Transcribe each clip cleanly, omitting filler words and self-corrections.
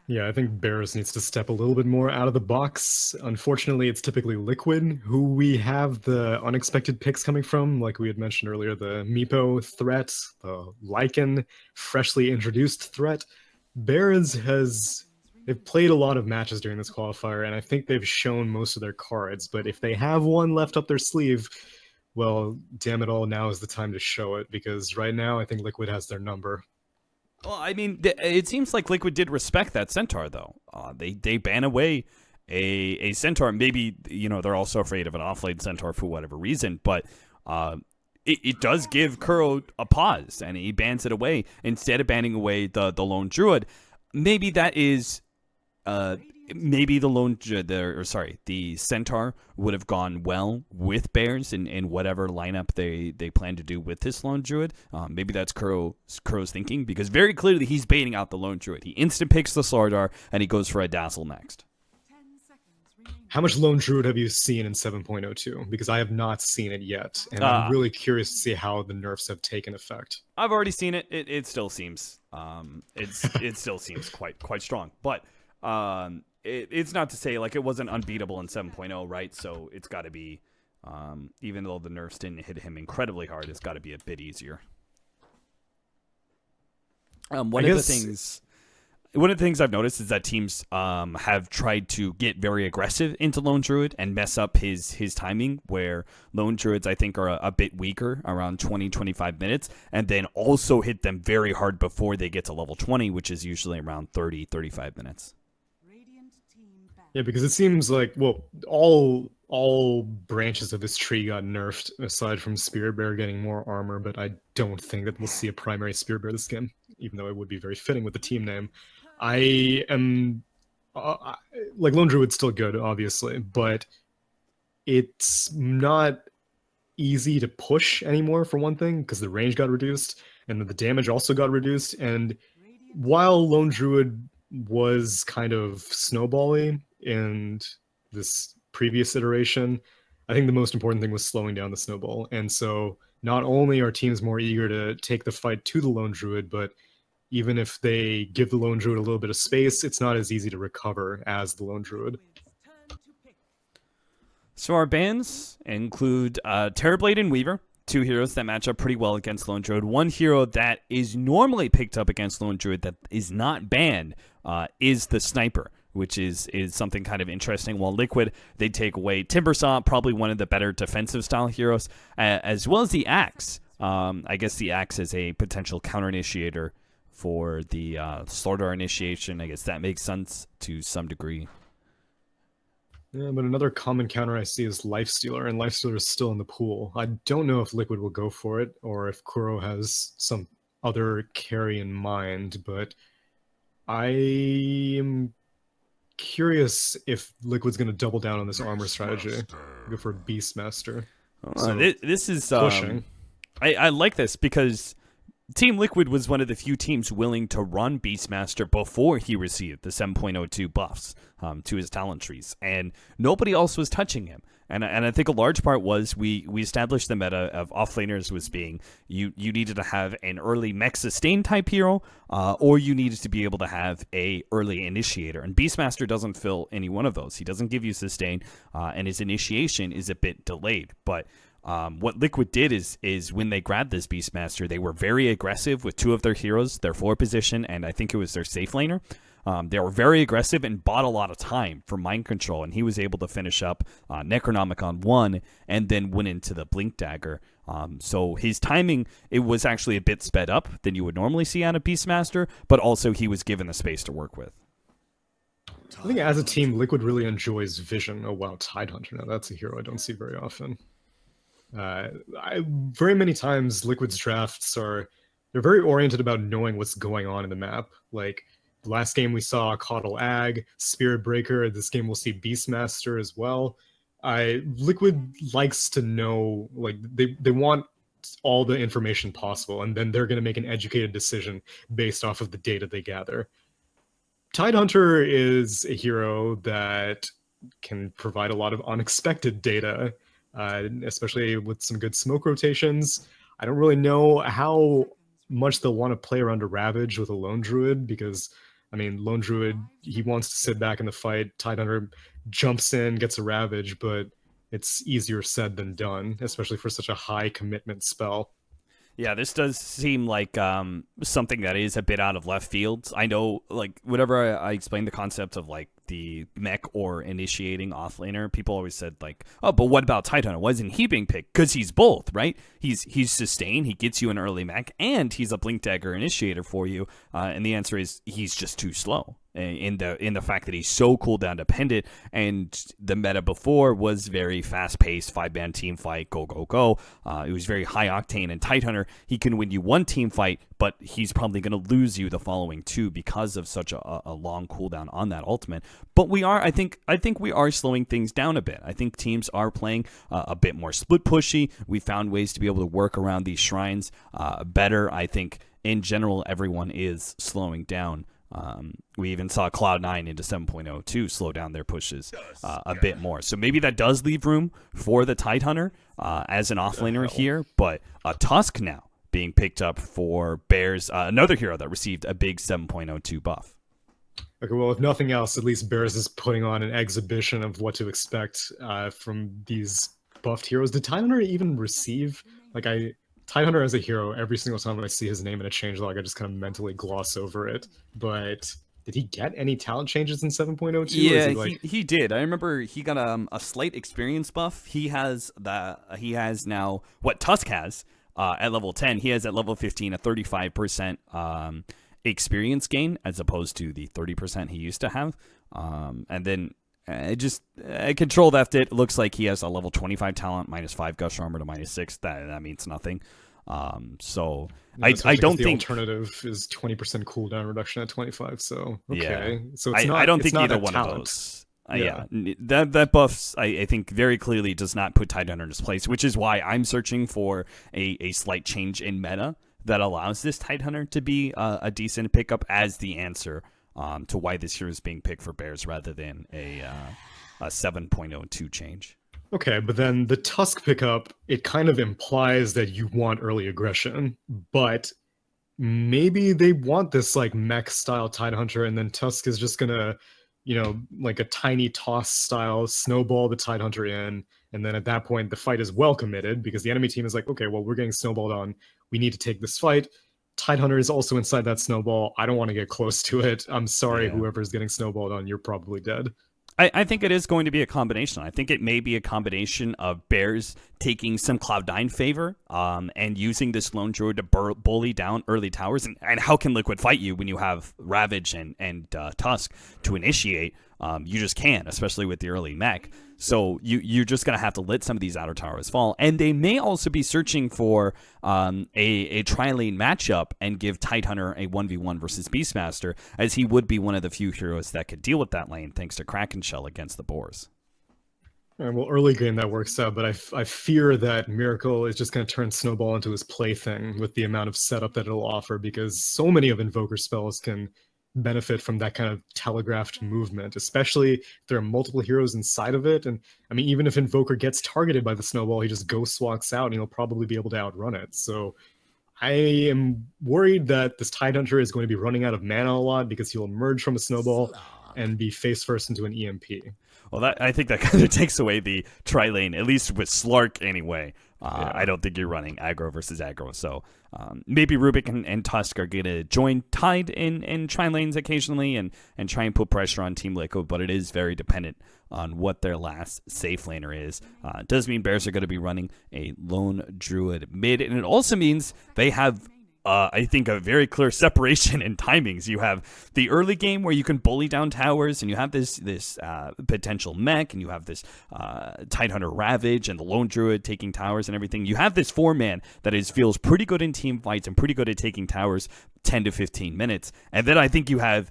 Yeah, I think Bears needs to step a little bit more out of the box. Unfortunately, it's typically Liquid who we have the unexpected picks coming from, like we had mentioned earlier, the Meepo threat, the Lycan freshly introduced threat. Bears has they've played a lot of matches during this qualifier, and I think they've shown most of their cards. But if they have one left up their sleeve, well, damn it all, now is the time to show it because right now I think Liquid has their number. Well, I mean, it seems like Liquid did respect that Centaur, though. They ban away a Centaur. Maybe, they're also afraid of an offlane Centaur for whatever reason, but it does give Kuro a pause, and he bans it away instead of banning away the lone druid. Maybe that is maybe the Centaur would have gone well with Bears in whatever lineup they plan to do with this lone druid. Maybe that's Kuro's thinking, because very clearly he's baiting out the lone druid. He instant picks the Slardar and he goes for a Dazzle next. How much Lone Druid have you seen in 7.02? Because I have not seen it yet, and I'm really curious to see how the nerfs have taken effect. I've already seen it. It still seems it still seems quite strong, but it's not to say like it wasn't unbeatable in 7.0, right? So it's got to be, even though the nerfs didn't hit him incredibly hard, it's got to be a bit easier. One of the things I've noticed is that teams have tried to get very aggressive into Lone Druid and mess up his timing, where Lone Druids, I think, are a bit weaker, around 20-25 minutes, and then also hit them very hard before they get to level 20, which is usually around 30-35 minutes. Yeah, because it seems like, well, all branches of this tree got nerfed, aside from Spirit Bear getting more armor, but I don't think that we'll see a primary Spirit Bear this game, even though it would be very fitting with the team name. I am like Lone Druid's still good, obviously, but it's not easy to push anymore for one thing, because the range got reduced, and then the damage also got reduced. And while Lone Druid was kind of snowbally in this previous iteration, I think the most important thing was slowing down the snowball. And so not only are teams more eager to take the fight to the Lone Druid, but even if they give the Lone Druid a little bit of space, it's not as easy to recover as the Lone Druid. So our bans include Terrorblade and Weaver, two heroes that match up pretty well against Lone Druid. One hero that is normally picked up against Lone Druid that is not banned is the Sniper, which is something kind of interesting. While Liquid, they take away Timbersaw, probably one of the better defensive style heroes, as well as the Axe. I guess the Axe is a potential counter initiator for the Slardar initiation. I guess that makes sense to some degree. Yeah, but another common counter I see is Lifestealer, and Lifestealer is still in the pool. I don't know if Liquid will go for it, or if Kuro has some other carry in mind, but I am curious if Liquid's going to double down on this armor strategy. Go for Beastmaster. So this is pushing. I like this because Team Liquid was one of the few teams willing to run Beastmaster before he received the 7.02 buffs to his talent trees, and nobody else was touching him. And I think a large part was we established the meta of offlaners was being you needed to have an early mech sustain type hero, or you needed to be able to have a early initiator. And Beastmaster doesn't fill any one of those. He doesn't give you sustain, and his initiation is a bit delayed. But what Liquid did is when they grabbed this Beastmaster, they were very aggressive with two of their heroes, their floor position, and I think it was their safe laner. They were very aggressive and bought a lot of time for mind control, and he was able to finish up Necronomicon 1 and then went into the Blink Dagger. So his timing, it was actually a bit sped up than you would normally see on a Beastmaster, but also he was given the space to work with. I think as a team, Liquid really enjoys Vision. Oh wow, Tidehunter. Now that's a hero I don't see very often. Very many times Liquid's drafts they're very oriented about knowing what's going on in the map. Like the last game we saw Caudal Ag, Spirit Breaker. This game we'll see Beastmaster as well. Liquid likes to know, like they want all the information possible, and then they're going to make an educated decision based off of the data they gather. Tidehunter is a hero that can provide a lot of unexpected data, especially with some good smoke rotations. I don't really know how much they'll want to play around a Ravage with a Lone Druid, because I mean, Lone Druid, he wants to sit back in the fight. Tidehunter jumps in, gets a Ravage, but it's easier said than done, especially for such a high commitment spell. Yeah, this does seem like something that is a bit out of left field. I know, like, whenever I explain the concept of like the mech or initiating offlaner, people always said like, "Oh, but what about Tidehunter? Why isn't he being picked?" Because he's both, right? He's sustain, he gets you an early mech, and he's a blink dagger initiator for you. And the answer is he's just too slow. In the fact that he's so cooldown dependent, and the meta before was very fast paced, 5-man team fight, go go go. It was very high octane, and Tidehunter, he can win you one team fight, but he's probably going to lose you the following two because of such a long cooldown on that ultimate. But I think we are slowing things down a bit. I think teams are playing a bit more split pushy. We found ways to be able to work around these shrines better. I think in general everyone is slowing down. We even saw Cloud9 into 7.02 slow down their pushes a bit more. So maybe that does leave room for the Tidehunter as an offlaner here, but a Tusk now being picked up for Bears, another hero that received a big 7.02 buff. Okay, well, if nothing else, at least Bears is putting on an exhibition of what to expect from these buffed heroes. Did Tidehunter even receive, Tidehunter as a hero, every single time I see his name in a changelog, I just kind of mentally gloss over it. But did he get any talent changes in 7.02? Yeah, he did. I remember he got a slight experience buff. He has now what Tusk has at level 10. He has at level 15 a 35% experience gain as opposed to the 30% he used to have. And then control left it. Looks like he has a level 25 talent, -5 gush armor to -6. That means nothing. So I don't think the alternative is 20% cooldown reduction at 25. So okay, yeah. so it's not. I don't it's think not either a one talent. of those. Yeah, that buffs I think very clearly does not put Tidehunter in his place, which is why I'm searching for a slight change in meta that allows this Tidehunter to be a decent pickup as the answer to why this hero is being picked for Bears rather than a 7.02 change. Okay, but then the Tusk pickup, it kind of implies that you want early aggression, but maybe they want this like mech style Tidehunter, and then Tusk is just gonna, like a tiny toss style snowball the Tidehunter in, and then at that point the fight is well committed because the enemy team is like, okay, well, we're getting snowballed on, we need to take this fight. Tidehunter is also inside that snowball. I don't want to get close to it. I'm sorry, whoever's getting snowballed on, you're probably dead. I think it is going to be a combination. I think it may be a combination of Bears taking some Cloud9 favor and using this Lone Druid to bully down early towers. And how can Liquid fight you when you have Ravage and Tusk to initiate? You just can't, especially with the early mech. So you're just going to have to let some of these outer towers fall. And they may also be searching for a tri-lane matchup and give Tidehunter a 1v1 versus Beastmaster, as he would be one of the few heroes that could deal with that lane thanks to Kraken Shell against the Boars. Well, early game that works out, but I fear that Miracle is just going to turn Snowball into his plaything with the amount of setup that it'll offer, because so many of Invoker spells can benefit from that kind of telegraphed movement, especially if there are multiple heroes inside of it. And I mean, even if Invoker gets targeted by the snowball, he just ghost walks out and he'll probably be able to outrun it. So I am worried that this Tidehunter is going to be running out of mana a lot because he'll emerge from a snowball and be face first into an EMP. Well, I think that kind of takes away the tri-lane, at least with Slark anyway. I don't think you're running aggro versus aggro. So maybe Rubik and Tusk are going to join Tide in tri-lanes occasionally and try and put pressure on Team Liquid, but it is very dependent on what their last safe laner is. It does mean Bears are going to be running a Lone Druid mid, and it also means they have I think a very clear separation in timings. You have the early game where you can bully down towers, and you have this potential mech, and you have this Tidehunter Ravage and the Lone Druid taking towers and everything. You have this 4-man that feels pretty good in team fights and pretty good at taking towers 10 to 15 minutes. And then I think you have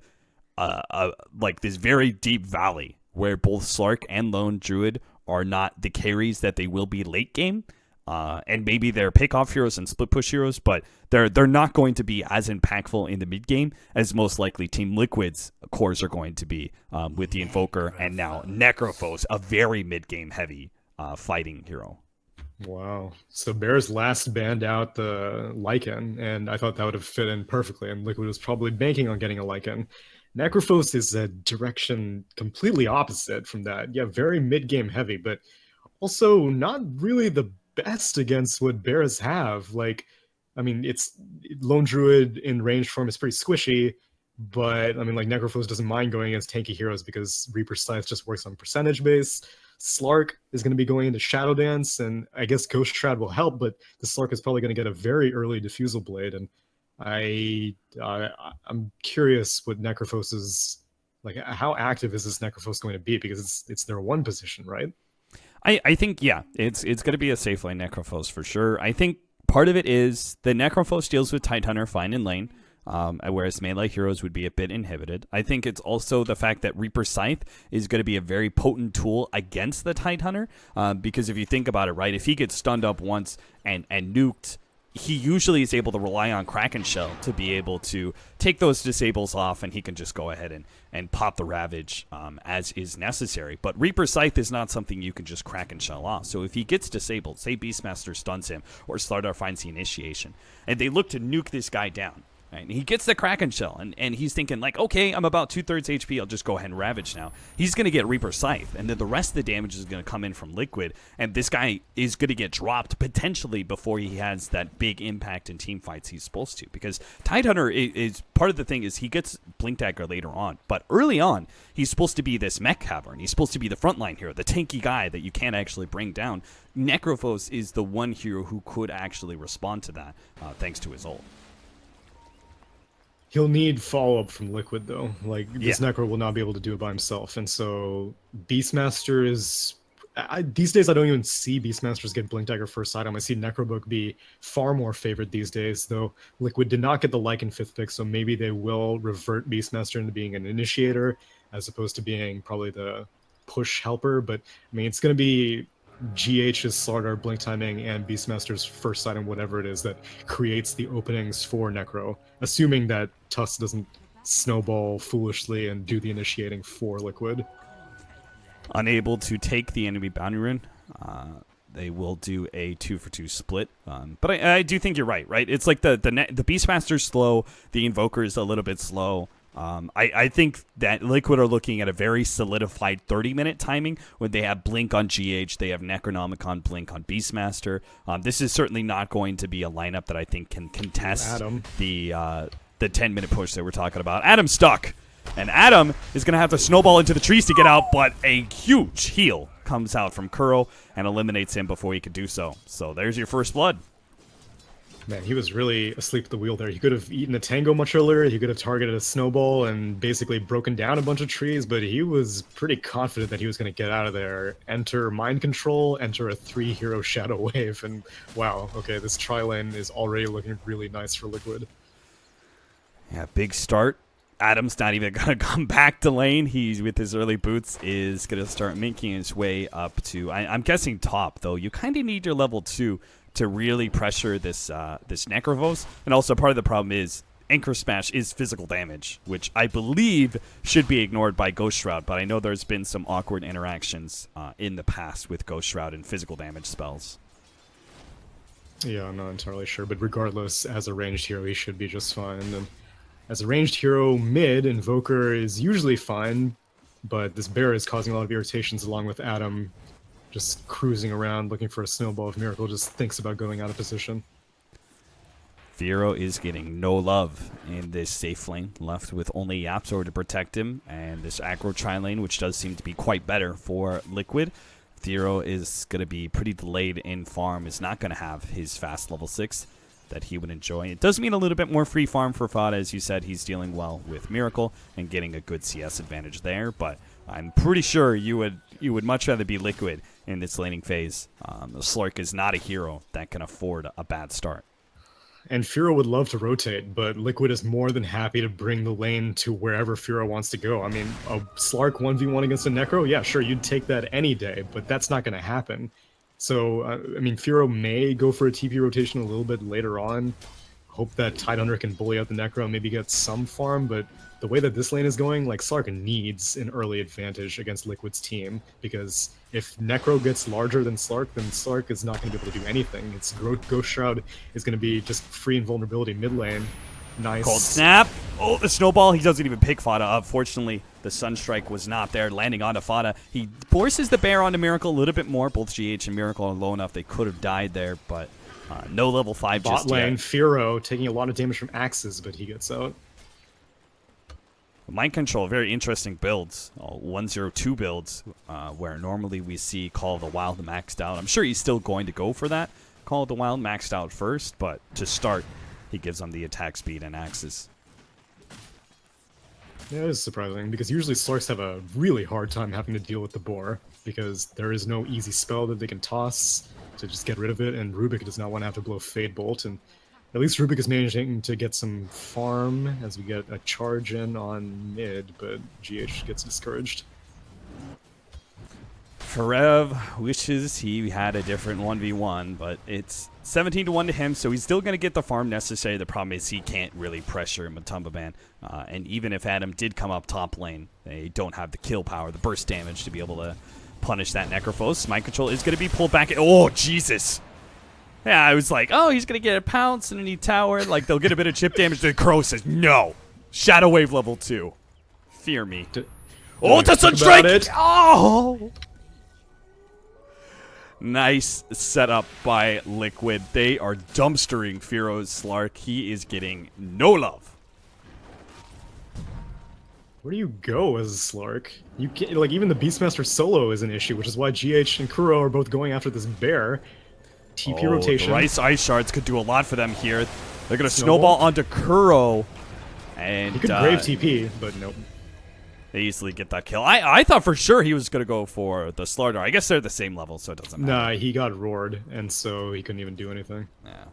like this very deep valley where both Slark and Lone Druid are not the carries that they will be late game. And maybe they're pick-off heroes and split-push heroes, but they're not going to be as impactful in the mid-game as most likely Team Liquid's cores are going to be with the Invoker and now Necrophos, a very mid-game heavy fighting hero. Wow. So Bears last banned out the Lycan, and I thought that would have fit in perfectly, and Liquid was probably banking on getting a Lycan. Necrophos is a direction completely opposite from that. Yeah, very mid-game heavy, but also not really the best against what bears have. Like, I mean, it's Lone Druid in range form is pretty squishy, but I mean, like Necrophos doesn't mind going against tanky heroes because Reaper Scythe just works on percentage base. Slark is going to be going into Shadow Dance, and I guess Ghost Shroud will help, but the Slark is probably going to get a very early Diffusal Blade, and I, uh, I'm curious what Necrophos is like. How active is this Necrophos going to be? Because it's their one position, right? I think yeah, it's going to be a safe lane Necrophos for sure. I think part of it is the Necrophos deals with Tidehunter fine in lane, whereas melee heroes would be a bit inhibited. I think it's also the fact that Reaper Scythe is going to be a very potent tool against the Tidehunter, because if you think about it, right, if he gets stunned up once and nuked, he usually is able to rely on Kraken Shell to be able to take those disables off, and he can just go ahead and pop the Ravage as is necessary. But Reaper Scythe is not something you can just Kraken Shell off. So if he gets disabled, say Beastmaster stuns him or Slardar finds the initiation, and they look to nuke this guy down, right? And he gets the Kraken Shell, and he's thinking, like, okay, I'm about 2/3 HP, I'll just go ahead and Ravage now. He's going to get Reaper Scythe, and then the rest of the damage is going to come in from Liquid, and this guy is going to get dropped potentially before he has that big impact in team fights he's supposed to. Because Tidehunter is part of the thing is he gets Blink Dagger later on, but early on, he's supposed to be this mech cavern. He's supposed to be the frontline hero, the tanky guy that you can't actually bring down. Necrophos is the one hero who could actually respond to that, thanks to his ult. He'll need follow-up from Liquid, though. Like, this Necro will not be able to do it by himself. And so, Beastmaster is... these days, I don't even see Beastmasters get Blink Dagger first item. I see Necrobook be far more favored these days, though Liquid did not get the Lycan 5th pick, so maybe they will revert Beastmaster into being an initiator, as opposed to being probably the push helper. But, I mean, it's going to be GH's Slardar, Blink Timing, and Beastmaster's first item, whatever it is, that creates the openings for Necro, assuming that Tusk doesn't snowball foolishly and do the initiating for Liquid. Unable to take the enemy bounty rune, they will do a 2-for-2 split. But I do think you're right? It's like the Beastmaster's slow, the Invoker is a little bit slow. I think that Liquid are looking at a very solidified 30-minute timing when they have Blink on GH, they have Necronomicon Blink on Beastmaster. This is certainly not going to be a lineup that I think can contest the 10-minute push that we're talking about. Adam's stuck, and Adam is going to have to snowball into the trees to get out, but a huge heal comes out from Kuro and eliminates him before he could do so. So there's your first blood. Man, he was really asleep at the wheel there. He could have eaten a tango much earlier. He could have targeted a snowball and basically broken down a bunch of trees, but he was pretty confident that he was going to get out of there. Enter mind control, enter a 3-hero shadow wave, and wow, okay, this tri-lane is already looking really nice for Liquid. Yeah, big start. Adam's not even going to come back to lane. He's, with his early boots, is going to start making his way up to, I'm guessing top, though. You kind of need your level 2 to really pressure this this Necrophos. And also part of the problem is Anchor Smash is physical damage, which I believe should be ignored by Ghost Shroud, but I know there's been some awkward interactions in the past with Ghost Shroud and physical damage spells. Yeah, I'm not entirely sure, but regardless, as a ranged hero, he should be just fine. And as a ranged hero, mid, Invoker is usually fine, but this bear is causing a lot of irritations along with Adam just cruising around looking for a snowball if Miracle just thinks about going out of position. Firo is getting no love in this safe lane, left with only Yapzor to protect him, and this aggro tri-lane, which does seem to be quite better for Liquid. Firo is going to be pretty delayed in farm, is not going to have his fast level 6 that he would enjoy. It does mean a little bit more free farm for Fada. As you said, he's dealing well with Miracle and getting a good CS advantage there, but I'm pretty sure you would much rather be Liquid in this laning phase. Slurk is not a hero that can afford a bad start. And Firo would love to rotate, but Liquid is more than happy to bring the lane to wherever Firo wants to go. I mean, a Slark 1v1 against a Necro? Yeah, sure, you'd take that any day, but that's not going to happen. So, I mean, Firo may go for a TP rotation a little bit later on. Hope that Tidehunter can bully out the Necro and maybe get some farm, but the way that this lane is going, like, Slark needs an early advantage against Liquid's team, because if Necro gets larger than Slark, then Slark is not going to be able to do anything. Its Ghost Shroud is going to be just free invulnerability mid lane. Nice. Cold snap. Oh, the snowball. He doesn't even pick Fada up. Fortunately, the Sunstrike was not there, landing onto Fada. He forces the bear onto Miracle a little bit more. Both GH and Miracle are low enough they could have died there, but no level 5 Bot just lane, yet. Firo taking a lot of damage from axes, but he gets out. Mind Control, very interesting builds. 102 builds, where normally we see Call of the Wild maxed out. I'm sure he's still going to go for that. Call of the Wild maxed out first, but to start, he gives them the attack speed and axes. Yeah, it is surprising, because usually Slarks have a really hard time having to deal with the boar, because there is no easy spell that they can toss to just get rid of it, and Rubik does not want to have to blow Fade Bolt, and at least Rubik is managing to get some farm as we get a charge in on mid, but GH gets discouraged. Ferev wishes he had a different 1v1, but it's 17-1 to him, so he's still going to get the farm necessary. The problem is he can't really pressure Matumbaban, and even if Adam did come up top lane, they don't have the kill power, the burst damage to be able to punish that Necrophos. Mind Control is going to be pulled back. Oh, Jesus. Yeah, I was like, oh, he's going to get a pounce underneath tower. Like, they'll get a bit of chip damage. The Crow says, no. Shadow Wave level 2. Fear me. Oh, it's a Sunstrike! Oh! Nice setup by Liquid. They are dumpstering Firo's Slark. He is getting no love. Where do you go as a Slark? You can't, like, even the Beastmaster solo is an issue, which is why GH and Kuro are both going after this bear. TP rotation. The Ice Shards could do a lot for them here. They're going to snowball onto Kuro. And he could grave TP, but nope. They easily get that kill. I thought for sure he was going to go for the Slardar. I guess they're the same level, so it doesn't matter. Nah, he got roared, and so he couldn't even do anything. Yeah.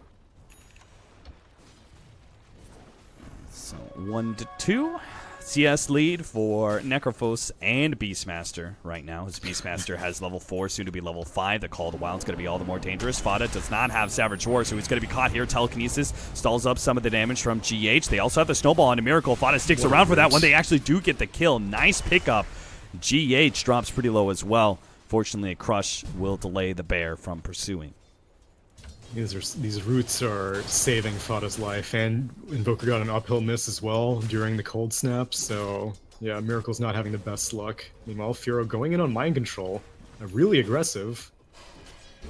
So 1-2. CS lead for Necrophos and Beastmaster right now. His Beastmaster has level 4, soon to be level 5. The Call of the Wild is going to be all the more dangerous. Fada does not have Savage War, so he's going to be caught here. Telekinesis stalls up some of the damage from GH. They also have the Snowball on a Miracle. Fada sticks around for that one. They actually do get the kill. Nice pickup. GH drops pretty low as well. Fortunately, a Crush will delay the bear from pursuing. These roots are saving Fada's life, and Invoker got an uphill miss as well during the cold snap, so yeah, Miracle's not having the best luck. Meanwhile, Firo going in on Mind Control, really aggressive.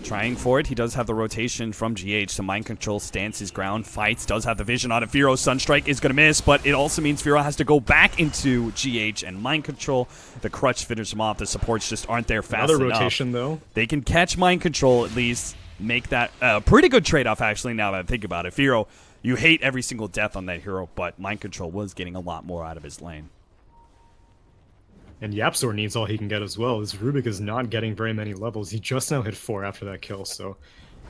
Trying for it, he does have the rotation from GH, so Mind Control stands his ground, fights, does have the vision on it. Firo Sunstrike is going to miss, but it also means Firo has to go back into GH and Mind Control. The Crutch finishes him off, the supports just aren't there fast enough. Another rotation, though. They can catch Mind Control at least. Make that a pretty good trade-off, actually, now that I think about it. Firo, you hate every single death on that hero, but Mind Control was getting a lot more out of his lane. And Yapzor needs all he can get as well. This Rubik is not getting very many levels. He just now hit 4 after that kill, so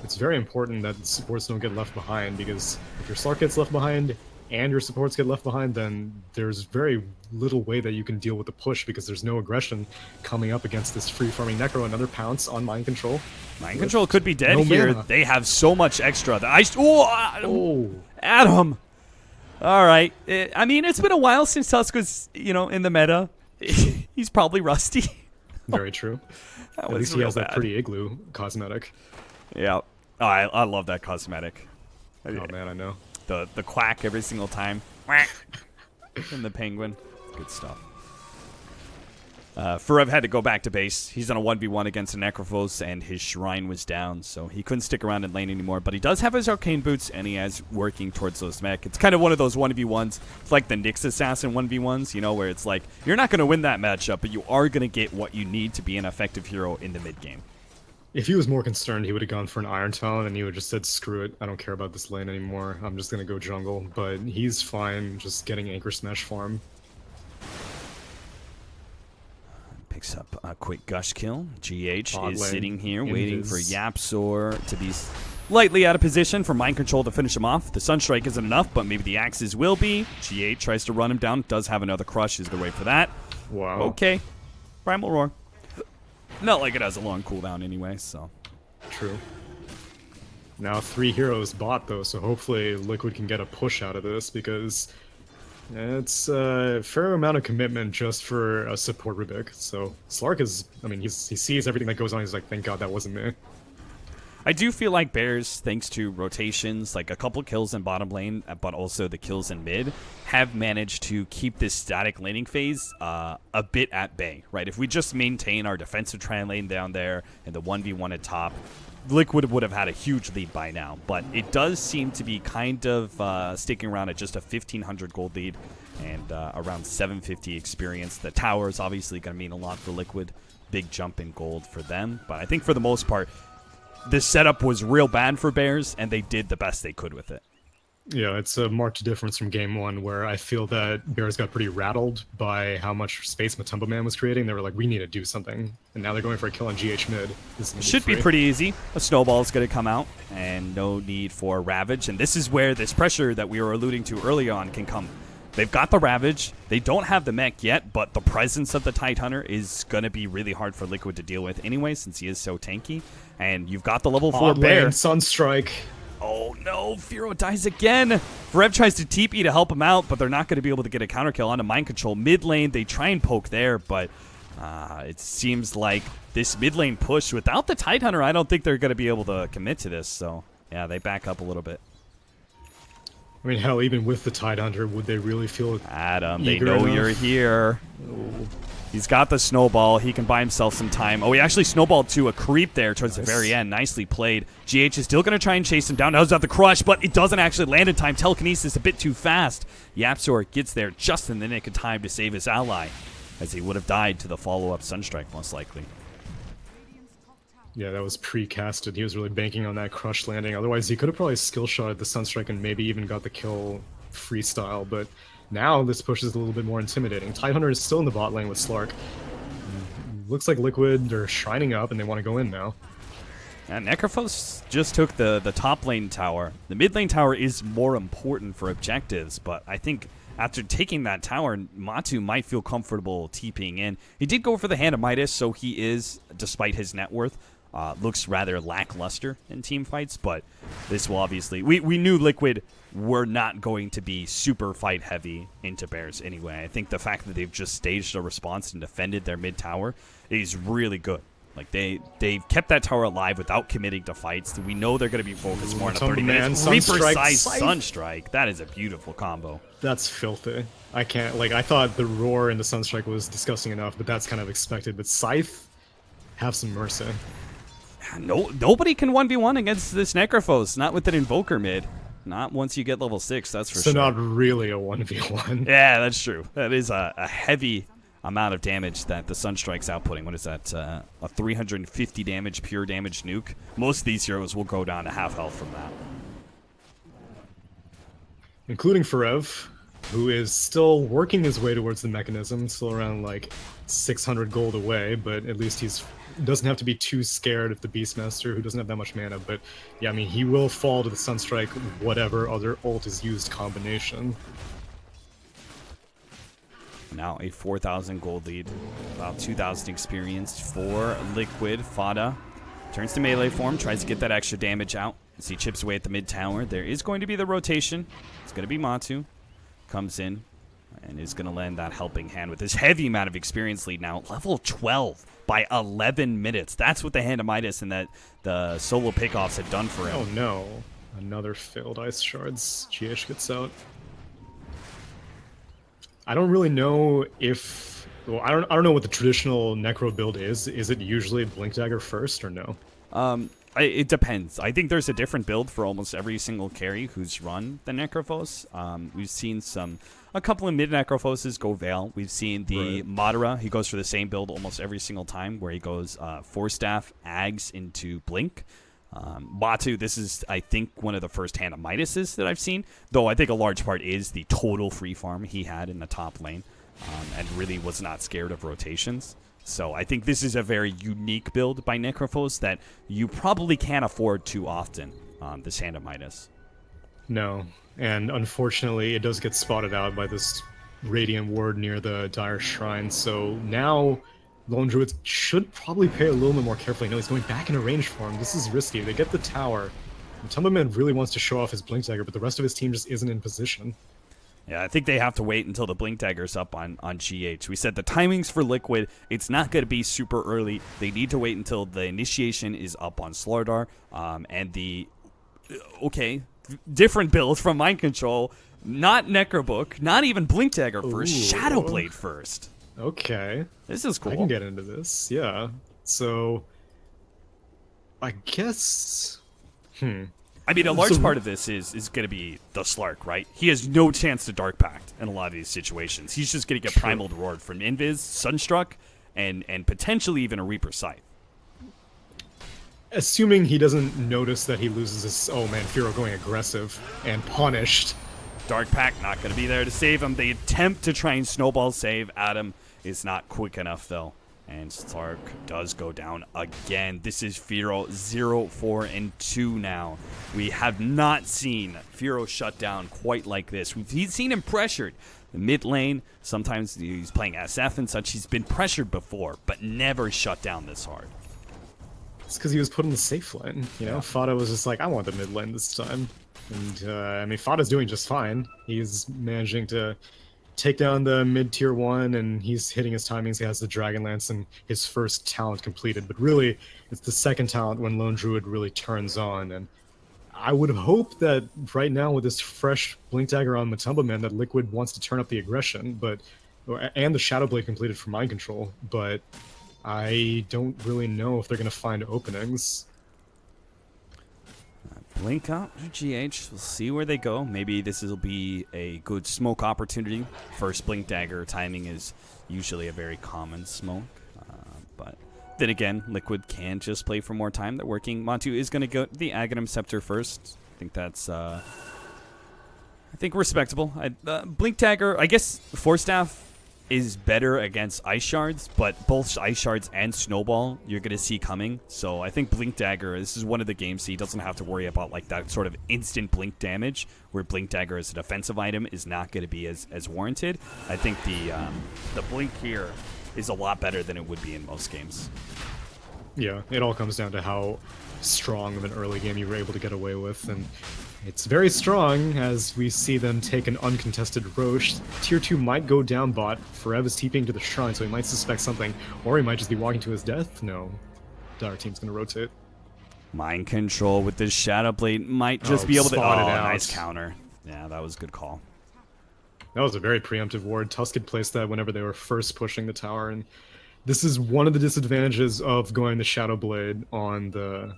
it's very important that the supports don't get left behind, because if your Slark gets left behind and your supports get left behind, then there's very little way that you can deal with the push, because there's no aggression coming up against this free-farming Necro. Another pounce on Mind Control. Mind Control could be dead here. Mana. They have so much extra. The ice. Oh, Adam. All right. I mean, it's been a while since Tusk was, in the meta. He's probably rusty. Very true. At least he has that pretty igloo cosmetic. Yeah. Oh, I love that cosmetic. Oh man, I know. The quack every single time. Quack. And the penguin. Good stuff. Ferev had to go back to base. He's on a 1v1 against a Necrophos, and his shrine was down, so he couldn't stick around in lane anymore. But he does have his arcane boots, and he is working towards those mech. It's kind of one of those 1v1s. It's like the Nyx Assassin 1v1s, where it's like, you're not going to win that matchup, but you are going to get what you need to be an effective hero in the mid-game. If he was more concerned, he would have gone for an Iron Talon, and he would have just said, screw it, I don't care about this lane anymore. I'm just going to go jungle. But he's fine just getting Anchor Smash farm. Picks up a quick gush kill. GH is sitting here waiting for Yapzor to be slightly out of position for Mind Control to finish him off. The Sunstrike isn't enough, but maybe the Axes will be. GH tries to run him down. Does have another Crush. He's going to wait for that. Wow. Okay. Primal Roar. Not like it has a long cooldown anyway, so. True. Now 3 heroes bot, though, so hopefully Liquid can get a push out of this, because it's a fair amount of commitment just for a support Rubik. So Slark is, I mean, he sees everything that goes on, he's like, thank God that wasn't me. I do feel like Bears, thanks to rotations, like a couple kills in bottom lane, but also the kills in mid, have managed to keep this static laning phase a bit at bay, right? If we just maintain our defensive tri lane down there and the 1v1 at top, Liquid would have had a huge lead by now, but it does seem to be kind of sticking around at just a 1,500 gold lead and around 750 experience. The tower is obviously going to mean a lot for Liquid. Big jump in gold for them, but I think for the most part, this setup was real bad for Bears, and they did the best they could with it. Yeah, it's a marked difference from game one, where I feel that Bears got pretty rattled by how much space Matumbo Man was creating. They were like, we need to do something. And now they're going for a kill on GH mid. Should be pretty easy. A snowball's going to come out, and no need for Ravage. And this is where this pressure that we were alluding to early on can come. They've got the Ravage. They don't have the mech yet, but the presence of the Tidehunter is going to be really hard for Liquid to deal with anyway, since he is so tanky. And you've got the level 4 Bear. Sunstrike. Oh no, Firo dies again. Forev tries to TP to help him out, but they're not going to be able to get a counter kill onto Mind Control. Mid lane, they try and poke there, but it seems like this mid lane push, without the Tidehunter, I don't think they're going to be able to commit to this. So yeah, they back up a little bit. I mean, hell, even with the Tidehunter, would they really feel Adam, they know you're here. Oh. He's got the snowball. He can buy himself some time. Oh, he actually snowballed to a creep there towards the very end. Nicely played. GH is still going to try and chase him down. Now he's at the crush, but it doesn't actually land in time. Telekinesis a bit too fast. Yapzor gets there just in the nick of time to save his ally, as he would have died to the follow-up Sunstrike, most likely. Yeah, that was pre-casted. He was really banking on that crush landing. Otherwise, he could have probably skill-shotted the Sunstrike and maybe even got the kill freestyle, but now this push is a little bit more intimidating. Tidehunter is still in the bot lane with Slark. Looks like Liquid are shining up and they want to go in now. And Necrophos just took the top lane tower. The mid lane tower is more important for objectives, but I think after taking that tower, Matu might feel comfortable TPing in. He did go for the Hand of Midas, so he is, despite his net worth, looks rather lackluster in team fights, but this will obviously... We knew Liquid were not going to be super fight heavy into Bears anyway. I think the fact that they've just staged a response and defended their mid tower is really good. Like they've kept that tower alive without committing to fights. We know they're going to be focused more on a 30 minutes. Reaper-sized Sunstrike. That is a beautiful combo. That's filthy. I can't, like, I thought the roar and the Sunstrike was disgusting enough, but that's kind of expected. But Scythe, have some mercy. Nobody can 1v1 against this Necrophos, not with an Invoker mid. Not once you get level 6, that's for sure. So not really a 1v1. Yeah, that's true. That is a heavy amount of damage that the Sunstrike's outputting. What is that? A 350 damage, pure damage nuke. Most of these heroes will go down to half health from that. Including Forev, who is still working his way towards the mechanism, still around like 600 gold away, but at least he's doesn't have to be too scared of the Beastmaster, who doesn't have that much mana. But yeah, I mean, he will fall to the Sunstrike whatever other ult is used combination. Now a 4,000 gold lead, about 2,000 experience for Liquid. Fada turns to melee form, tries to get that extra damage out as he chips away at the mid tower. There is going to be the rotation. It's going to be Matu. Comes in and is going to lend that helping hand with his heavy amount of experience lead now. Level 12 by 11 minutes. That's what the Hand of Midas and that the solo pickoffs had done for him. Oh no. Another failed ice shards. GH gets out. I don't really know if... Well, I don't know what the traditional Necro build is. Is it usually Blink Dagger first or no? It depends. I think there's a different build for almost every single carry who's run the Necrophos. We've seen a couple of mid Necrophoses go Veil. We've seen the Madara. He goes for the same build almost every single time, where he goes Force Staff, Ags into Blink. Matu, this is, I think, one of the first Hand of Midases that I've seen, though I think a large part is the total free farm he had in the top lane, and really was not scared of rotations. So I think this is a very unique build by Necrophos that you probably can't afford too often, this Hand of Midas. No, and unfortunately it does get spotted out by this Radiant Ward near the Dire Shrine, so now Lone Druids should probably play a little bit more carefully. No, he's going back into range for him. This is risky. They get the tower. Tumberman really wants to show off his Blink Dagger, but the rest of his team just isn't in position. Yeah, I think they have to wait until the Blink Dagger's up on GH. We said the timings for Liquid, it's not going to be super early. They need to wait until the initiation is up on Slardar. And the, different build from Mind Control, not Necrobook, not even Blink Dagger first, Shadowblade first. Okay. This is cool. I can get into this, yeah. So, I guess... I mean, a large part of this is going to be the Slark, right? He has no chance to Dark Pact in a lot of these situations. He's just going to get Primal Roared from Invis, Sunstruck, and potentially even a Reaper Scythe. Assuming he doesn't notice that he loses his... Oh man, Firo going aggressive and punished. Dark Pact not going to be there to save him. They attempt to try and snowball save Adam. Is not quick enough, though. And Slark does go down again. This is Firo 0-4-2 now. We have not seen Firo shut down quite like this. We've seen him pressured. The mid lane, sometimes he's playing SF and such. He's been pressured before, but never shut down this hard. It's because he was put in the safe lane. You know, Fada was just like, I want the mid lane this time. And, I mean, Fada's doing just fine. He's managing to take down the mid-tier 1, and he's hitting his timings. He has the Dragonlance and his first talent completed. But really, it's the second talent when Lone Druid really turns on. And I would hope that right now, with this fresh Blink Dagger on Matumba Man, that Liquid wants to turn up the aggression, and the Shadowblade completed for Mind Control. But I don't really know if they're going to find openings. Blink up GH. We'll see where they go. Maybe this will be a good smoke opportunity. First Blink Dagger timing is usually a very common smoke. But then again, Liquid can just play for more time. They're working. Montu is going to go the Aghanim Scepter first. I think that's respectable. Blink Dagger, I guess Force Staff is better against Ice Shards, but both Ice Shards and Snowball you're going to see coming. So I think Blink Dagger, this is one of the games he doesn't have to worry about like that sort of instant Blink damage, where Blink Dagger as a defensive item is not going to be as warranted. I think the Blink here is a lot better than it would be in most games. Yeah, it all comes down to how strong of an early game you were able to get away with, and it's very strong as we see them take an uncontested Roche. Tier 2 might go down bot. Forev is TPing to the shrine, so he might suspect something, or he might just be walking to his death. No, our team's gonna rotate. Mind Control with this Shadowblade might just be able to... Oh, out. Nice counter. Yeah, that was a good call. That was a very preemptive ward. Tusk had placed that whenever they were first pushing the tower, and this is one of the disadvantages of going the Shadowblade on the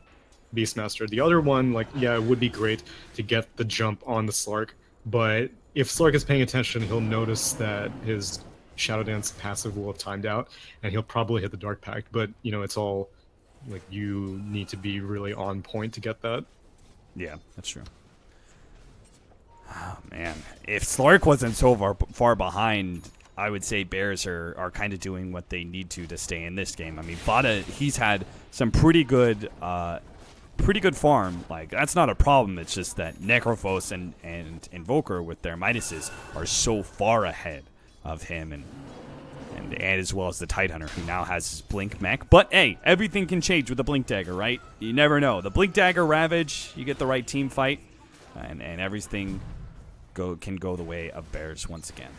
Beastmaster. The other one, like, yeah, it would be great to get the jump on the Slark, but if Slark is paying attention, he'll notice that his Shadow Dance passive will have timed out, and he'll probably hit the Dark Pact, but, you know, it's all, like, you need to be really on point to get that. Yeah, that's true. Oh, man. If Slark wasn't so far behind, I would say Bears are kind of doing what they need to stay in this game. I mean, Vada, he's had some pretty good farm. Like, that's not a problem. It's just that Necrophos and Invoker with their Midases are so far ahead of him, and as well as the Tidehunter, who now has his Blink mech. But hey, everything can change with the Blink Dagger, right? You never know. The Blink Dagger Ravage, you get the right team fight, and everything can go the way of Bears once again.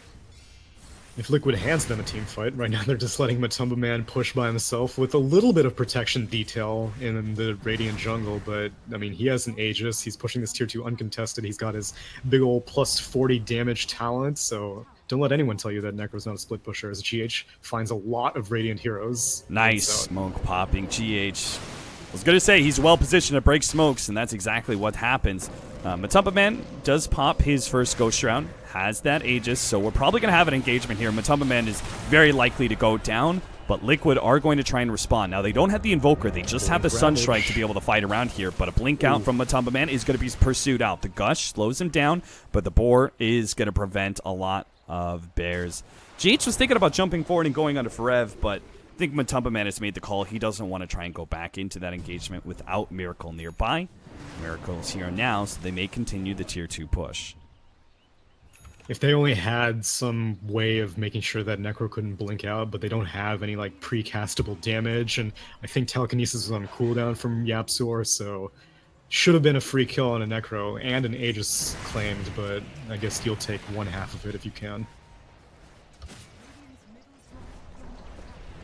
If Liquid hands them a team fight, right now they're just letting Matumba Man push by himself with a little bit of protection detail in the Radiant jungle, but, I mean, he has an Aegis, he's pushing this tier 2 uncontested, he's got his big ol' plus 40 damage talent, so don't let anyone tell you that Necro's not a split pusher, as GH finds a lot of Radiant heroes. Nice smoke popping GH. I was going to say, he's well positioned to break smokes, and that's exactly what happens. Matumba Man does pop his first Ghost Round, has that Aegis, so we're probably going to have an engagement here. Matumba Man is very likely to go down, but Liquid are going to try and respond. Now, they don't have the Invoker, they just have the Sunstrike to be able to fight around here, but a Blink out from Matumba Man is going to be pursued out. The Gush slows him down, but the Boar is going to prevent a lot of Bears. GH was thinking about jumping forward and going onto Forev, but I think Matumba Man has made the call. He doesn't want to try and go back into that engagement without Miracle nearby. Miracle's here now, so they may continue the tier 2 push. If they only had some way of making sure that Necro couldn't blink out, but they don't have any, like, pre-castable damage, and I think Telekinesis is on cooldown from Yapzor, so should have been a free kill on a Necro and an Aegis claimed, but I guess you'll take one half of it if you can.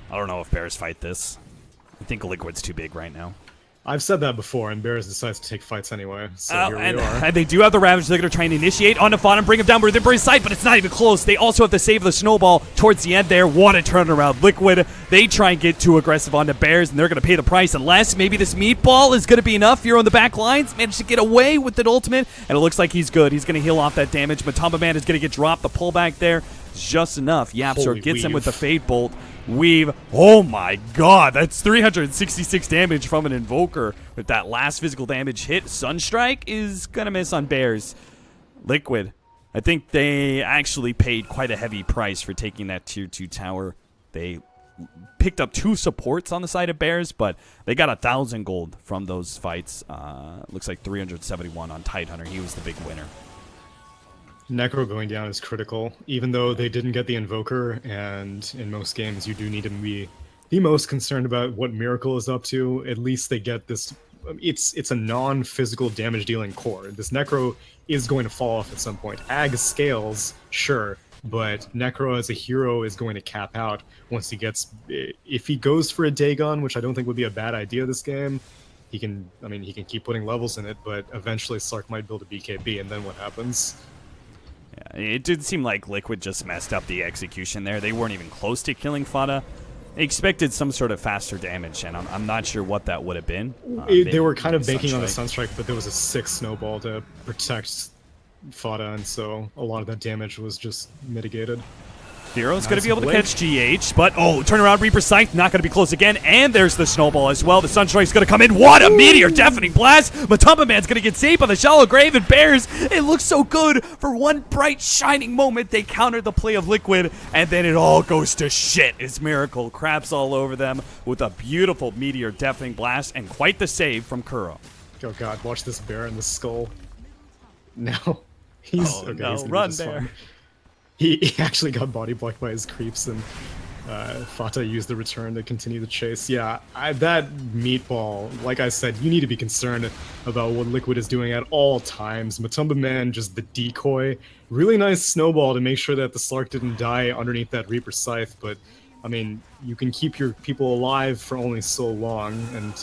I don't know if Bears fight this. I think Liquid's too big right now. I've said that before, and Bears decides to take fights anyway, so here we are. And they do have the Ravage. They're going to try and initiate on Fon and bring him down within Bears' sight, but it's not even close. They also have to save the Snowball towards the end there. What a turnaround. Liquid, they try and get too aggressive on the Bears, and they're going to pay the price unless maybe this Meatball is going to be enough here on the back lines. Managed to get away with an ultimate, and it looks like he's good. He's going to heal off that damage. Matumba Man is going to get dropped. The pullback there is just enough. Yapsor gets him with the Fade Bolt. Weave. Oh my god, that's 366 damage from an Invoker with that last physical damage hit. Sunstrike is gonna miss on Bears. Liquid, I think they actually paid quite a heavy price for taking that tier 2 tower. They picked up 2 supports on the side of Bears, but they got 1,000 gold from those fights. Looks like 371 on Tidehunter. He was the big winner. Necro going down is critical, even though they didn't get the Invoker, and in most games you do need to be the most concerned about what Miracle is up to. At least they get this, it's a non-physical damage dealing core. This Necro is going to fall off at some point. Ag scales, sure, but Necro as a hero is going to cap out once he gets, if he goes for a Dagon, which I don't think would be a bad idea this game, he can keep putting levels in it, but eventually Slark might build a BKB, and then what happens? Yeah, it did seem like Liquid just messed up the execution there. They weren't even close to killing Fada. They expected some sort of faster damage, and I'm not sure what that would have been. They were kind of banking on the Sunstrike, but there was a 6 snowball to protect Fada, and so a lot of that damage was just mitigated. Hero's going to be able to catch GH, but turnaround Reaper Scythe, not going to be close again, and there's the Snowball as well. The Sunstrike's going to come in. What a meteor deafening blast! Matumba Man's going to get saved by the Shallow Grave, and Bears, it looks so good. For one bright, shining moment, they countered the play of Liquid, and then it all goes to shit. It's Miracle. Craps all over them with a beautiful meteor deafening blast, and quite the save from Kuro. Oh god, watch this bear in the skull. No. He's run Bear. Fun. He actually got body blocked by his creeps, and Fata used the return to continue the chase. Yeah, that Meatball, like I said, you need to be concerned about what Liquid is doing at all times. Matumba Man, just the decoy. Really nice snowball to make sure that the Slark didn't die underneath that Reaper Scythe, but, I mean, you can keep your people alive for only so long, and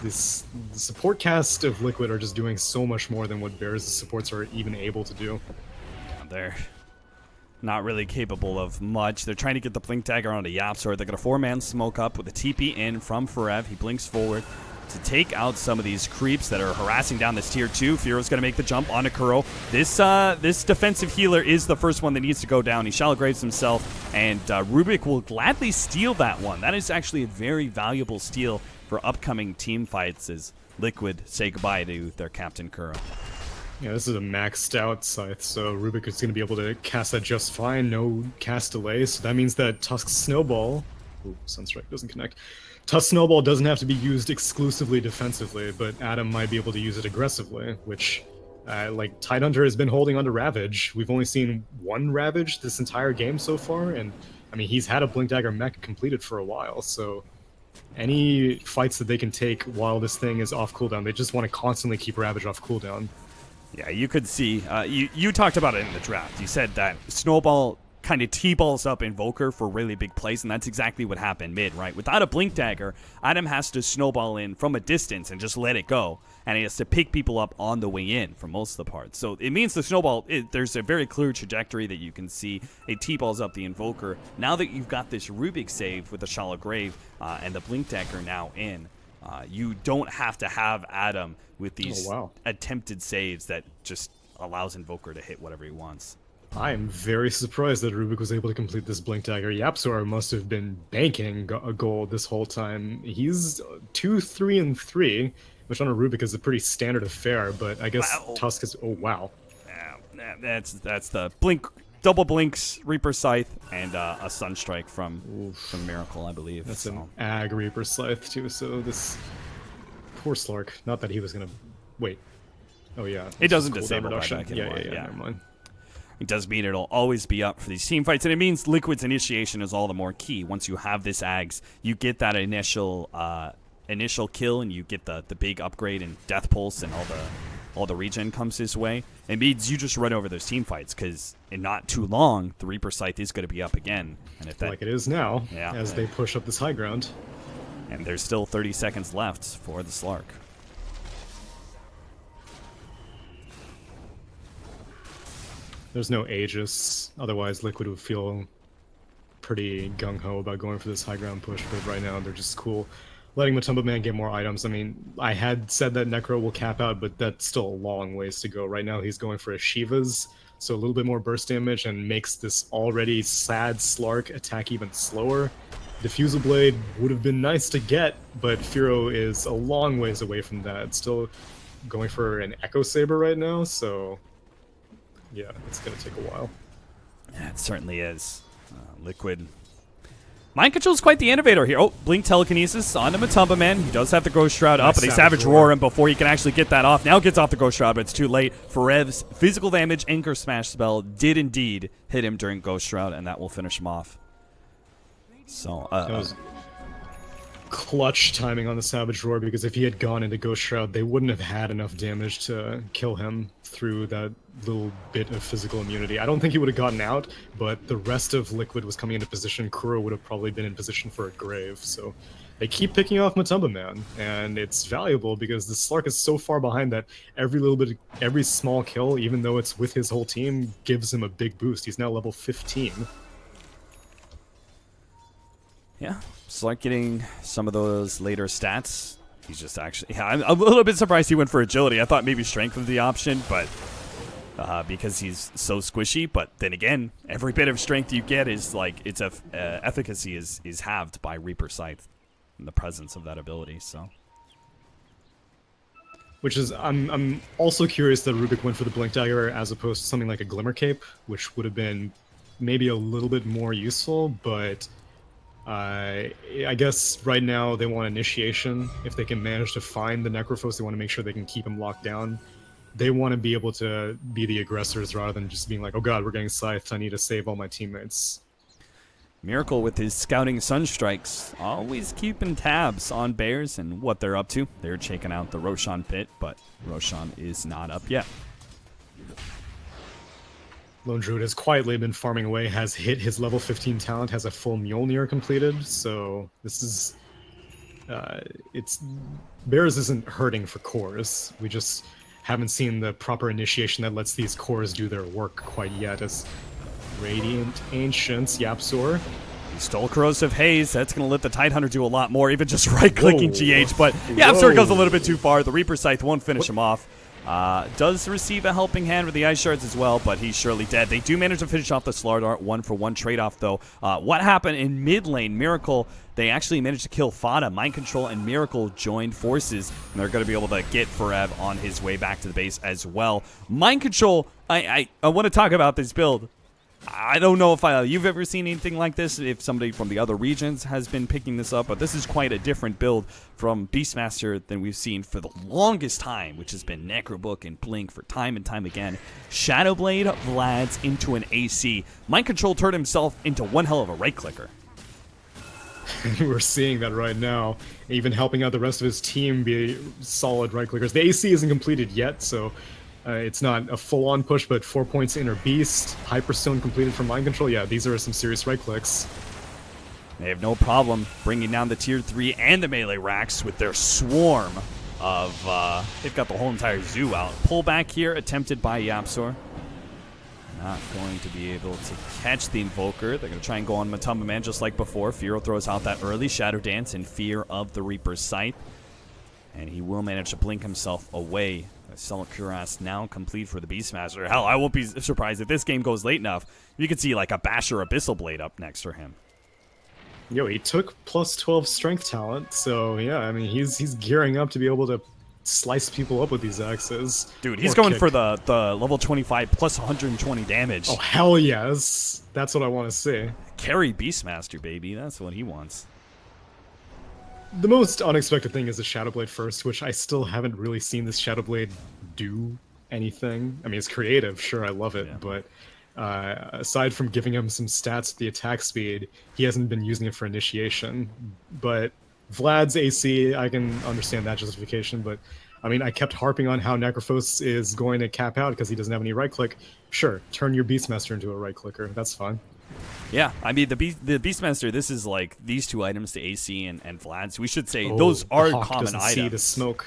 the support cast of Liquid are just doing so much more than what Bears' supports are even able to do. They're not really capable of much. They're trying to get the Blink Dagger onto Yapsor. They're going to 4-man smoke up with a TP in from Forev. He blinks forward to take out some of these creeps that are harassing down this tier 2. Firo's going to make the jump onto Kuro. This defensive healer is the first one that needs to go down. He shallow graves himself, and Rubik will gladly steal that one. That is actually a very valuable steal for upcoming team fights as Liquid say goodbye to their captain Kuro. Yeah, this is a maxed out scythe, so Rubik is going to be able to cast that just fine, no cast delay, so that means that Tusk Snowball... Ooh, Sunstrike doesn't connect. Tusk Snowball doesn't have to be used exclusively defensively, but Adam might be able to use it aggressively, which, like, Tidehunter has been holding onto Ravage. We've only seen one Ravage this entire game so far, and, I mean, he's had a Blink Dagger mech completed for a while, so any fights that they can take while this thing is off cooldown, they just want to constantly keep Ravage off cooldown. Yeah, you could see, you talked about it in the draft. You said that Snowball kind of T-balls up Invoker for really big plays, and that's exactly what happened mid, right? Without a Blink Dagger, Adam has to snowball in from a distance and just let it go, and he has to pick people up on the way in for most of the parts. So it means the Snowball, there's a very clear trajectory that you can see. It T-balls up the Invoker. Now that you've got this Rubik save with the Shallow Grave and the Blink Dagger now in, you don't have to have Adam with these attempted saves that just allows Invoker to hit whatever he wants. I am very surprised that Rubik was able to complete this Blink Dagger. Yapsor must have been banking a goal this whole time. He's 2-3-3, which on a Rubik is a pretty standard affair, but I guess Tusk is... Oh, wow. That's the Blink... Double Blinks, Reaper Scythe, and a Sunstrike from Miracle, I believe. That's an Ag Reaper Scythe, too, so this... Poor Slark. Not that he was gonna... Wait. Oh, yeah. It doesn't disable buyback anymore. Yeah, never mind. It does mean it'll always be up for these team fights, and it means Liquid's initiation is all the more key. Once you have this Ags, you get that initial initial kill and you get the big upgrade and Death Pulse and all the regen comes his way, it means you just run over those team fights because in not too long the Reaper Scythe is going to be up again. And if that, like it is now, yeah, as they push up this high ground. And there's still 30 seconds left for the Slark. There's no Aegis, otherwise Liquid would feel pretty gung-ho about going for this high ground push, but right now they're just cool. Letting Matumba Man get more items. I mean, I had said that Necro will cap out, but that's still a long ways to go. Right now he's going for a Shiva's, so a little bit more burst damage and makes this already sad Slark attack even slower. Diffusal Blade would have been nice to get, but Firo is a long ways away from that. Still going for an Echo Saber right now, so yeah, it's going to take a while. Yeah, it certainly is. Liquid. Mind Control is quite the innovator here. Oh, Blink Telekinesis onto Matumba Man. He does have the Ghost Shroud up, but they Savage Roar him before he can actually get that off. Now gets off the Ghost Shroud, but it's too late. Forev's physical damage Anchor Smash spell did indeed hit him during Ghost Shroud, and that will finish him off. So, that was clutch timing on the Savage Roar, because if he had gone into Ghost Shroud, they wouldn't have had enough damage to kill him through that little bit of physical immunity. I don't think he would have gotten out, but the rest of Liquid was coming into position. Kuro would have probably been in position for a grave, so they keep picking off Matumba Man, and it's valuable because the Slark is so far behind that every small kill, even though it's with his whole team, gives him a big boost. He's now level 15. Yeah, Slark getting some of those later stats. He's just actually... Yeah, I'm a little bit surprised he went for agility. I thought maybe strength was the option, but because he's so squishy. But then again, every bit of strength you get is like... its efficacy is halved by Reaper Scythe in the presence of that ability, so... Which is... I'm also curious that Rubik went for the Blink Dagger as opposed to something like a Glimmer Cape, which would have been maybe a little bit more useful, but... I guess right now they want initiation. If they can manage to find the Necrophos, they want to make sure they can keep him locked down. They want to be able to be the aggressors rather than just being like, oh god, we're getting scythed, I need to save all my teammates. Miracle with his scouting Sunstrikes, always keeping tabs on Bears and what they're up to. They're checking out the Roshan pit, but Roshan is not up yet. Lone Druid has quietly been farming away, has hit his level 15 talent, has a full Mjolnir completed, so this is... Bears isn't hurting for cores. We just haven't seen the proper initiation that lets these cores do their work quite yet, as Radiant Ancients, Yapzor. He stole Corrosive Haze. That's going to let the Tidehunter do a lot more, even just right-clicking GH, but Yapzor goes a little bit too far. The Reaper Scythe won't finish him off. Does receive a helping hand with the Ice Shards as well, but he's surely dead. They do manage to finish off the Slardart 1-for-1 trade-off, though. What happened in mid lane? Miracle, they actually managed to kill Fada. Mind Control and Miracle joined forces, and they're going to be able to get Forev on his way back to the base as well. Mind Control, I want to talk about this build. I don't know if you've ever seen anything like this, if somebody from the other regions has been picking this up, but this is quite a different build from Beastmaster than we've seen for the longest time, which has been Necrobook and Blink for time and time again. Shadowblade Vlad's into an AC. Mind Control turned himself into one hell of a right-clicker. We're seeing that right now, even helping out the rest of his team be solid right-clickers. The AC isn't completed yet, so... it's not a full-on push, but 4 points Inner Beast, Hyperstone completed from Mind Control. Yeah, these are some serious right clicks. They have no problem bringing down the Tier 3 and the melee racks with their swarm of... they've got the whole entire zoo out. Pullback here attempted by Yapzor. Not going to be able to catch the Invoker. They're going to try and go on Matumba Man just like before. Firo throws out that early Shadow Dance in fear of the Reaper's Scythe. And he will manage to blink himself away. Selkuras now complete for the Beastmaster. Hell, I won't be surprised if this game goes late enough. You could see like a Basher Abyssal Blade up next for him. Yo, he took plus 12 strength talent, so yeah, I mean, he's gearing up to be able to slice people up with these axes. Dude, he's going for the level 25 plus 120 damage. Oh, hell yes. That's what I want to see. Carry Beastmaster, baby. That's what he wants. The most unexpected thing is the Shadowblade first, which I still haven't really seen this Shadowblade do anything. I mean, it's creative, sure, I love it, yeah. But aside from giving him some stats with the attack speed, he hasn't been using it for initiation. But Vlad's AC, I can understand that justification, but I mean, I kept harping on how Necrophos is going to cap out because he doesn't have any right click. Sure, turn your Beastmaster into a right clicker. That's fine. Yeah, I mean the Beastmaster. This is like these two items to AC and Vlad. So we should say Oh, those are the Hawk common doesn't items. see the smoke.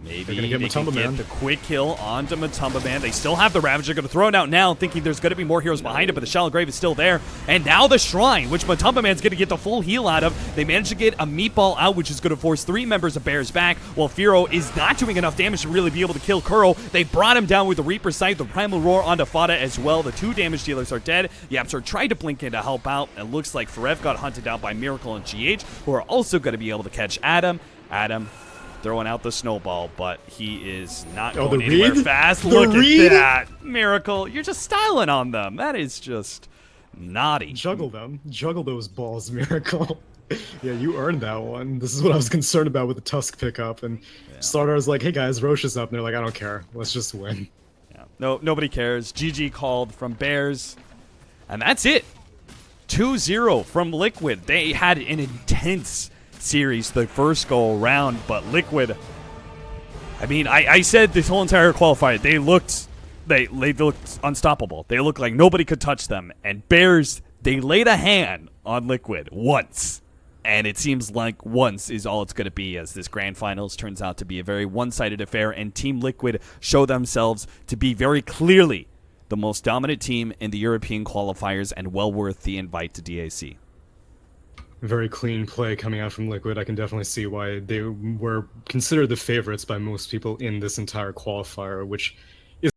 Maybe They're gonna get they can Matumba get Man. the quick kill onto Matumba Man. They still have the Ravager. Going to throw it out now, thinking there's going to be more heroes behind it, but the Shallow Grave is still there. And now the Shrine, which Matumba Man's going to get the full heal out of. They managed to get a Meatball out, which is going to force 3 members of Bears back, while Firo is not doing enough damage to really be able to kill Kuro. They brought him down with the Reaper Sight, the Primal Roar onto Fada as well. The 2 damage dealers are dead. Yapsor tried to blink in to help out. It looks like Forev got hunted down by Miracle and GH, who are also going to be able to catch Adam. Adam throwing out the snowball, but he is not going anywhere fast. Look at that. Miracle, you're just styling on them. That is just naughty. Juggle them. Juggle those balls, Miracle. Yeah, you earned that one. This is what I was concerned about with the Tusk pickup. And Stardar's like, hey guys, Roche is up. And they're like, I don't care. Let's just win. Yeah. No, nobody cares. GG called from Bears. And that's it. 2-0 from Liquid. They had an intense series the first go around, but Liquid, I mean, I said this whole entire qualifier, they looked unstoppable. They looked like nobody could touch them. And Bears, they laid a hand on Liquid once, and it seems like once is all it's going to be, as this grand finals turns out to be a very one-sided affair, and Team Liquid show themselves to be very clearly the most dominant team in the European qualifiers and well worth the invite to DAC. Very clean play coming out from Liquid. I can definitely see why they were considered the favorites by most people in this entire qualifier, which